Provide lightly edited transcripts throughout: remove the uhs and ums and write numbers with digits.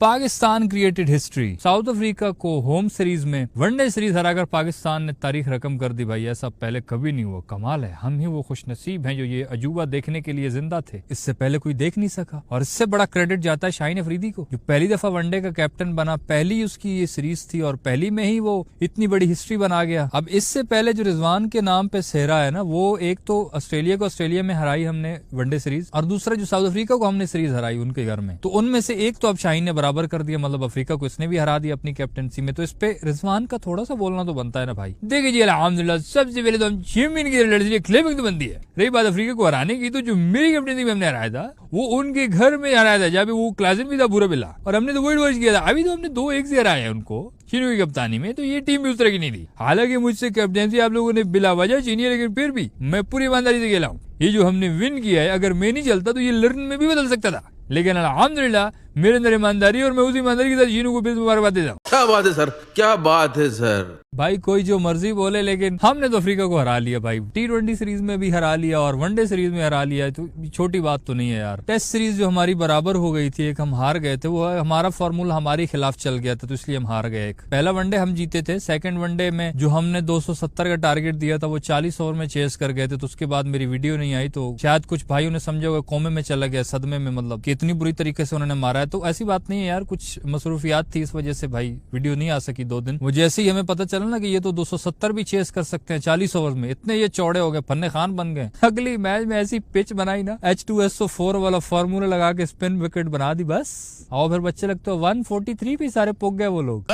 Pakistan created history. South Africa को home series में one day series हराकर पाकिस्तान ने तारीख रकम कर दी भाई। ऐसा पहले कभी नहीं हुआ। कमाल है, हम ही वो खुशनसीब हैं जो ये अजूबा देखने के लिए जिंदा थे। इससे पहले कोई देख नहीं सका। और इससे बड़ा क्रेडिट जाता है शाहीन अफरीदी को, जो पहली दफा वनडे का कैप्टन बना। पहली उसकी ये सीरीज थी और पहली में ही वो इतनी बड़ी हिस्ट्री बना गया। अब इससे पहले जो रिजवान के नाम पे सेहरा है ना, वो एक तो ऑस्ट्रेलिया को ऑस्ट्रेलिया में हराई हमने वनडे सीरीज, और दूसरा जो साउथ अफ्रीका को हमने सीरीज हराई उनके घर में। तो उनमें से एक तो अब शाहीन ने बराबर कर दिया, मतलब अफ्रीका को इसने भी हरा दिया अपनी कैप्टनसी में। तो इस पे रिजवान का थोड़ा सा बोलना तो बनता है ना भाई। देखिए जी, अल्हम्दुलिल्लाह सबसे पहले तो हम 6 महीने की लड़ाई क्लेमिंग तो बनती है। रही बात अफ्रीका को हराने की, तो जो मेरी कैप्टनसी में हमने हराया था वो उनके घर में हराया था, जहाँ पे वो क्लासन भी था बुरा बिल्ला, और हमने तो वही वर्ष किया था। अभी तो हमने 2-1 से हराया है उनको चीनियों की कप्तानी में। तो ये टीम भी उस तरह की नहीं थी। हालांकि मुझसे कैप्टनसी आप लोगों ने बिला वजह छीनी है, लेकिन फिर भी मैं पूरी ईमानदारी से खेला हूँ। ये जो हमने विन किया है, अगर मैं नहीं चलता तो ये लर्न में भी बदल सकता था। लेकिन अल्हम्दुलिल्लाह मेरे अंदर ईमानदारी, और मैं उस ईमानदारी के साथ चीनू को फिर मुबारकबाद देता हूँ। क्या बात है सर, क्या बात है सर। भाई कोई जो मर्जी बोले, लेकिन हमने तो अफ्रीका को हरा लिया भाई। T20 सीरीज में भी हरा लिया और वनडे सीरीज में हरा लिया। तो छोटी बात तो नहीं है यार। टेस्ट सीरीज जो हमारी बराबर हो गई थी, एक हम हार गए थे, वो हमारा फॉर्मूला हमारे खिलाफ चल गया था, तो इसलिए हम हार गए। एक पहला वनडे हम जीते थे, सेकंड वनडे में जो हमने 270 का टारगेट दिया था वो 40 ओवर में चेस कर गए थे। तो उसके बाद मेरी वीडियो नहीं आई, तो शायद कुछ भाइयों ने समझा होगा कोमे में चला गया, सदमे में, मतलब कि इतनी बुरी तरीके से उन्होंने मारा है। तो ऐसी बात नहीं है यार, कुछ मसरूफियात थी, इस वजह से भाई वीडियो नहीं आ सकी 2 दिन। वो जैसे ही हमें पता चला ना कि ये तो 270 भी चेस कर सकते हैं 40 ओवर में, इतने ये चौड़े हो गए, फन्ने खान बन गए। अगली मैच में ऐसी पिच बनाई ना, H2SO4 वाला फॉर्मूला लगा के स्पिन विकेट बना दी बस। और फिर बच्चे लगते हो 143 भी सारे पुग गए वो लोग,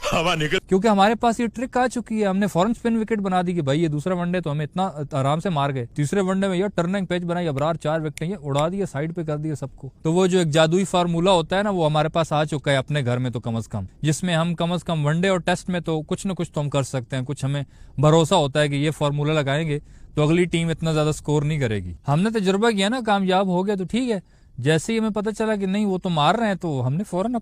हवा निकल। क्योंकि हमारे पास ये ट्रिक आ चुकी है, हमने फौरन स्पिन विकेट बना दी कि भाई ये दूसरा वनडे तो हमें इतना आराम से मार गए। तीसरे वनडे में ये टर्निंग पेज बनाई, अबरार 4 विकेट ये उड़ा दिया, साइड पे कर दिया सबको। तो वो जो एक जादुई फार्मूला होता है ना, वो हमारे पास आ चुका है अपने घर में, तो कम से कम जिसमें हम कम से कम वनडे और टेस्ट में तो कुछ न कुछ तो हम कर सकते हैं। कुछ हमें भरोसा होता है कि ये फार्मूला लगाएंगे तो अगली टीम इतना ज्यादा स्कोर नहीं करेगी। हमने तजुर्बा किया ना, कामयाब हो गया तो ठीक है। जैसे ही हमें पता चला कि नहीं वो तो मार रहे हैं, तो हमने फौरन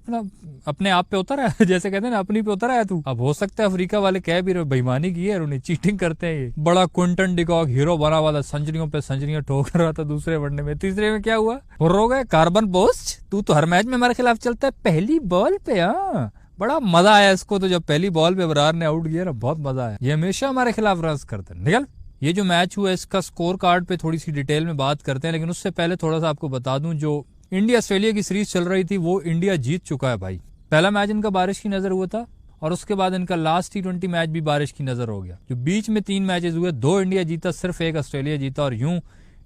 अपने आप पे उतर आया। जैसे कहते हैं ना, अपनी पे उतर आया तू। अब हो सकता है अफ्रीका वाले कह भी रहे बेईमानी की है और उन्हें चीटिंग करते हैं। ये बड़ा क्विंटन डिकॉक हीरो बना हुआ था, सेंचुरियों पे सेंचुरियां ठोक रहा था दूसरे वनडे में। तीसरे में क्या हुआ, हो गए कार्बन पोस्ट। तू तो हर मैच में हमारे खिलाफ चलता है पहली बॉल पे। हाँ, बड़ा मजा आया इसको तो, जब पहली बॉल पे बरार ने आउट किया ना, बहुत मजा आया। ये हमेशा हमारे खिलाफ रन करते हैं। निकल। ये जो मैच हुआ इसका स्कोर कार्ड पे थोड़ी सी डिटेल में बात करते हैं, लेकिन उससे पहले थोड़ा सा आपको बता दूं, जो इंडिया ऑस्ट्रेलिया की सीरीज चल रही थी वो इंडिया जीत चुका है भाई। पहला मैच इनका बारिश की नजर हुआ था, और उसके बाद इनका लास्ट T20 मैच भी बारिश की नजर हो गया। जो बीच में 3 मैचेस हुए, 2 इंडिया जीता, सिर्फ 1 ऑस्ट्रेलिया जीता, और यूं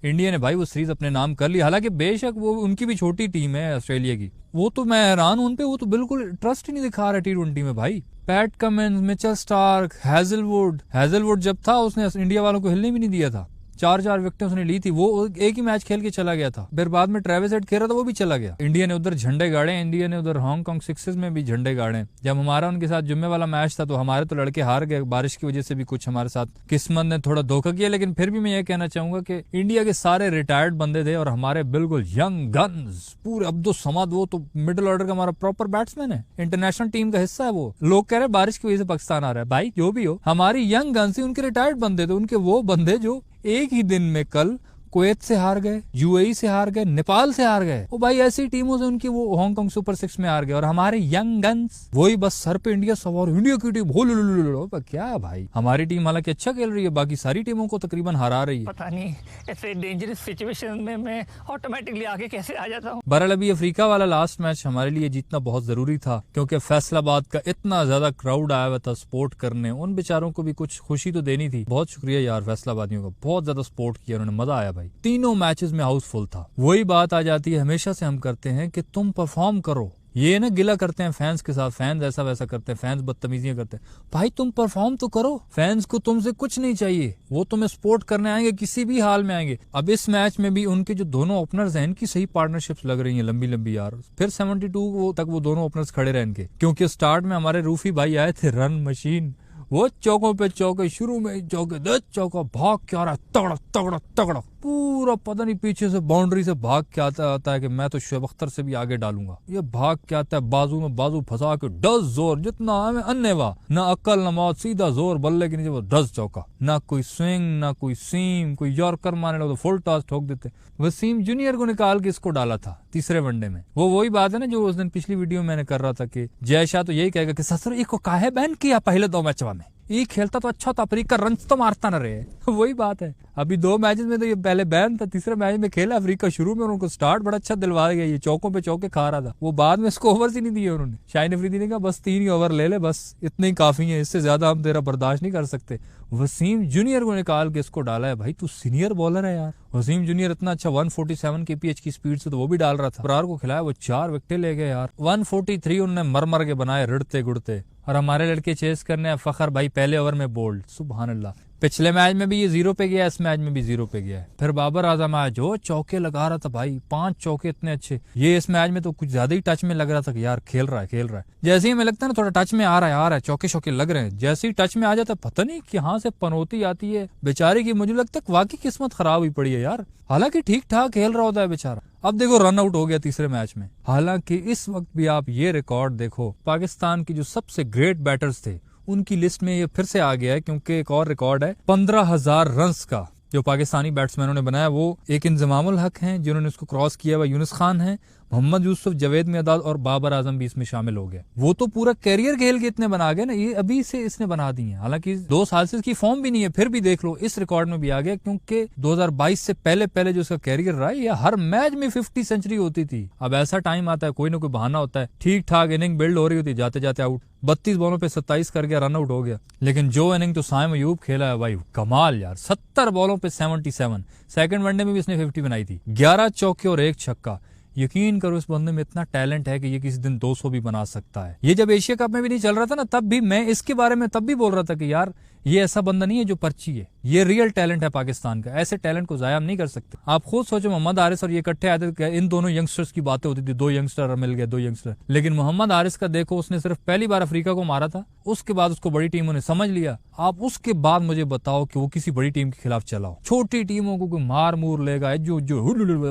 इंडिया ने भाई वो सीरीज अपने नाम कर ली। हालांकि बेशक वो उनकी भी छोटी टीम है ऑस्ट्रेलिया की, वो तो मैं हैरान हूं उन पे, वो तो बिल्कुल ट्रस्ट ही नहीं दिखा रहा T20 में भाई। PAT Cummins, Mitchell Starc, Hazlewood जब था उसने इंडिया वालों को हिलने भी नहीं दिया था। 4 विकेटें उसने ली थी, वो एक ही मैच खेल के चला गया था। फिर बाद में ट्रेविस हेड खेल रहा था, वो भी चला गया। इंडिया ने उधर झंडे गाड़े, इंडिया ने उधर हांगकांग सिक्सेस में भी झंडे गाड़े। जब हमारा उनके साथ जुम्मे वाला मैच था तो हमारे तो लड़के हार गए, बारिश की वजह से भी कुछ हमारे साथ किस्मत ने थोड़ा धोखा किया। लेकिन फिर भी मैं ये कहना चाहूंगा कि इंडिया के सारे रिटायर्ड बंदे थे और हमारे बिल्कुल यंग गन्स पूरे। अब्दुल समाद वो तो मिडिल ऑर्डर का हमारा प्रॉपर बैट्समैन है, इंटरनेशनल टीम का हिस्सा है वो। लोग कह रहे बारिश की वजह से पाकिस्तान आ रहा है, भाई जो भी हो, हमारी यंग गन्स ही उनके रिटायर्ड बंदे थे। उनके वो बंदे जो एक ही दिन में कल कुवैत से हार गए, UAE से हार गए, नेपाल से हार गए। वो भाई ऐसी टीमों से उनकी वो हांगकांग सुपर 6 में हार गए, और हमारे यंग गन्स वही बस सर पे इंडिया सवार, इंडिया की टीम हो क्या भाई। हमारी टीम हालांकि अच्छा खेल रही है, बाकी सारी टीमों को तकरीबन हरा रही है। पता नहीं ऐसे डेंजरस सिचुएशन में मैं ऑटोमेटिकली आगे कैसे आ जाता हूँ। बहरहाल अभी अफ्रीका वाला लास्ट मैच हमारे लिए जीतना बहुत जरूरी था, क्योंकि फैसलाबाद का इतना ज्यादा क्राउड आया हुआ था सपोर्ट करने। उन बेचारों को भी कुछ खुशी तो देनी थी। बहुत शुक्रिया यार फैसलाबादियों का, बहुत ज्यादा सपोर्ट किया उन्होंने, मजा आया भाई। तीनों मैचेस में हाउसफुल था। वही बात आ जाती है हमेशा से हम करते हैं कि तुम परफॉर्म करो। ये ना गिला करते हैं फैंस के साथ, फैंस ऐसा वैसा करते हैं, फैंस बदतमीजियां करते हैं। भाई तुम परफॉर्म तो करो, फैंस को तुमसे कुछ नहीं चाहिए, वो तुम्हें सपोर्ट करने आएंगे, किसी भी हाल में आएंगे। अब इस मैच में भी उनके जो दोनों ओपनर्स हैं इनकी सही पार्टनरशिप्स लग रही हैं लंबी लंबी यार। फिर 72 तक वो दोनों ओपनर्स खड़े रहे इनके, क्योंकि स्टार्ट में हमारे रूफी भाई आए थे रन मशीन। वो चौकों पे चौके, शुरू में चौके 10 चौका, भाग क्या रहा तगड़ा तगड़ा तगड़ा, पूरा पता नहीं पीछे से बाउंड्री से भाग के आता है कि मैं तो शुएब अख्तर से भी आगे डालूंगा। ये भाग के आता है, बाजू में बाजू फंसा के 10 जोर, जितना हमें अन्नेवा, ना अक्ल ना मौत, सीधा जोर बल्ले के नीचे वो 10 चौका, ना कोई स्विंग ना कोई सीम, कोई यॉर्कर मारने लगा तो फुल टॉस ठोक देते। वसीम जूनियर को निकाल के इसको डाला था तीसरे वनडे में। वो वही बात है ना जो उस दिन पिछली वीडियो में मैंने कर रहा था कि जय शाह तो यही कहेगा कि ससुर इसको काहे बैन किया पहले 2 मैचवा में, ये खेलता तो अच्छा था पर इसका रन तो मारता ना रहे। वही बात है, अभी 2 मैचेस में तो ये पहले बैन था, तीसरे मैच में खेला अफ्रीका, शुरू में उनको स्टार्ट बड़ा अच्छा दिलवा गया, ये चौकों पे चौके खा रहा था, वो बाद में इसको ओवर्स ही नहीं दिए उन्होंने। शाहीन अफरीदी ने कहा बस 3 ही ओवर ले ले, बस इतने ही काफी है, इससे ज्यादा हम तेरा बर्दाश्त नहीं कर सकते। वसीम जूनियर को निकाल के इसको डाला है। भाई तू सीनियर बॉलर है यार। वसीम जूनियर इतना अच्छा 147 kph की स्पीड से तो वो भी डाल रहा था, बरार को खिलाया, वो 4 विकेटें ले गए यार। 143 उन्होंने मर के बनाए रिड़ते गुड़ते, और हमारे लड़के चेस करने हैं फखर भाई पहले ओवर में बोल्ड, सुभान अल्लाह। पिछले मैच में भी ये 0 पे गया, इस मैच में भी 0 पे गया है। फिर बाबर आजम आया जो चौके लगा रहा था भाई, 5 चौके इतने अच्छे। ये इस मैच में तो कुछ ज्यादा ही टच में लग रहा था कि यार खेल रहा है। जैसे ही हमें लगता है ना थोड़ा टच में आ रहा है, चौके शौके लग रहे हैं, जैसे ही टच में आ जाता है पता नहीं कहाँ से पनौती आती है बेचारे की। मुझे लगता है वाकई किस्मत खराब हुई पड़ी है यार, हालांकि ठीक ठाक खेल रहा होता है बेचारा। अब देखो रन आउट हो गया तीसरे मैच में। हालांकि इस वक्त भी आप ये रिकॉर्ड देखो, पाकिस्तान की जो सबसे ग्रेट बैटर्स थे उनकी लिस्ट में ये फिर से आ गया है, क्योंकि एक और रिकॉर्ड है 15,000 रन्स का जो पाकिस्तानी बैट्समैनों ने बनाया। वो एक इंजमामुल हक हैं जिन्होंने उसको क्रॉस किया, वह यूनुस खान है, मोहम्मद यूसुफ, जावेद मियादाद और बाबर आजम भी इसमें शामिल हो गए। वो तो पूरा कैरियर खेल के इतने बना गए ना, ये अभी से इसने बना दी है। हालांकि 2 साल से इसकी फॉर्म भी नहीं है, फिर भी देख लो इस रिकॉर्ड में भी आ गया, क्योंकि 2022 से पहले जो उसका कैरियर रहा है, हर मैच में 50 सेंचुरी होती थी। अब ऐसा टाइम आता है, कोई ना कोई बहाना होता है, ठीक ठाक इनिंग बिल्ड हो रही होती, जाते जाते आउट, 32 बॉलों पे 27 कर गया, रन आउट हो गया। लेकिन जो इनिंग तो साइम अयूब खेला है भाई, कमाल यार, 70 बॉलों पे 77। सेकंड वनडे में भी इसने 50 बनाई थी, 11 चौके और 1 छक्का। यकीन करो इस बंदे में इतना टैलेंट है कि ये किसी दिन 200 भी बना सकता है। ये जब एशिया कप में भी नहीं चल रहा था ना, तब भी मैं इसके बारे में तब भी बोल रहा था कि यार ये ऐसा बंदा नहीं है जो पर्ची है, ये रियल टैलेंट है पाकिस्तान का, ऐसे टैलेंट को जाया हम नहीं कर सकते। आप खुद सोचो, मोहम्मद हारिस और ये इकट्ठे आए थे, इन दोनों यंगस्टर्स की बातें होती थी, 2 यंगस्टर मिल गए, 2 यंगस्टर। लेकिन मोहम्मद हारिस का देखो, उसने सिर्फ पहली बार अफ्रीका को मारा था, उसके बाद उसको बड़ी टीमों ने समझ लिया। आप उसके बाद मुझे बताओ कि वो किसी बड़ी टीम के खिलाफ चलाओ, छोटी टीमों को कोई मार मूर लेगा, जो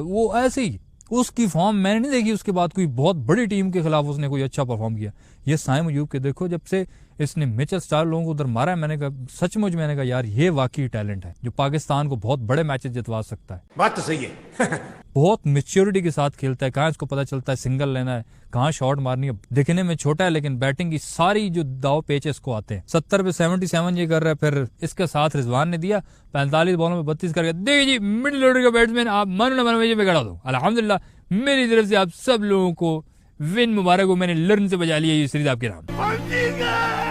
वो ऐसे ही। उसकी फॉर्म मैंने नहीं देखी उसके बाद कोई बहुत बड़ी टीम के खिलाफ उसने कोई अच्छा परफॉर्म किया। ये साइम अयूब के देखो, जब से इसने मिचेल स्टार्क लोगों को उधर मारा है, मैंने कहा सचमुच, मैंने कहा यार ये वाकई टैलेंट है जो पाकिस्तान को बहुत बड़े मैचेस जितवा सकता है। बात तो सही है। बहुत मेच्योरिटी के साथ खेलता है, कहाँ इसको पता चलता है सिंगल लेना है, कहाँ शॉट मारनी है। दिखने में छोटा है लेकिन बैटिंग की सारी जो दाव पेच इसको आते हैं। 70 पे 77 ये कर रहा है। फिर इसके साथ रिजवान ने दिया 45 बॉलों में 32 कर गया। देखिए जी, मिडिल ऑर्डर का बैट्समैन, आप मानो ना मानो, बिगड़ा दो। अल्हम्दुलिल्लाह मेरी तरफ से आप सब लोगों को विन मुबारक हो, मैंने लर्न से बजा लिया ये सीरीज आपके नाम।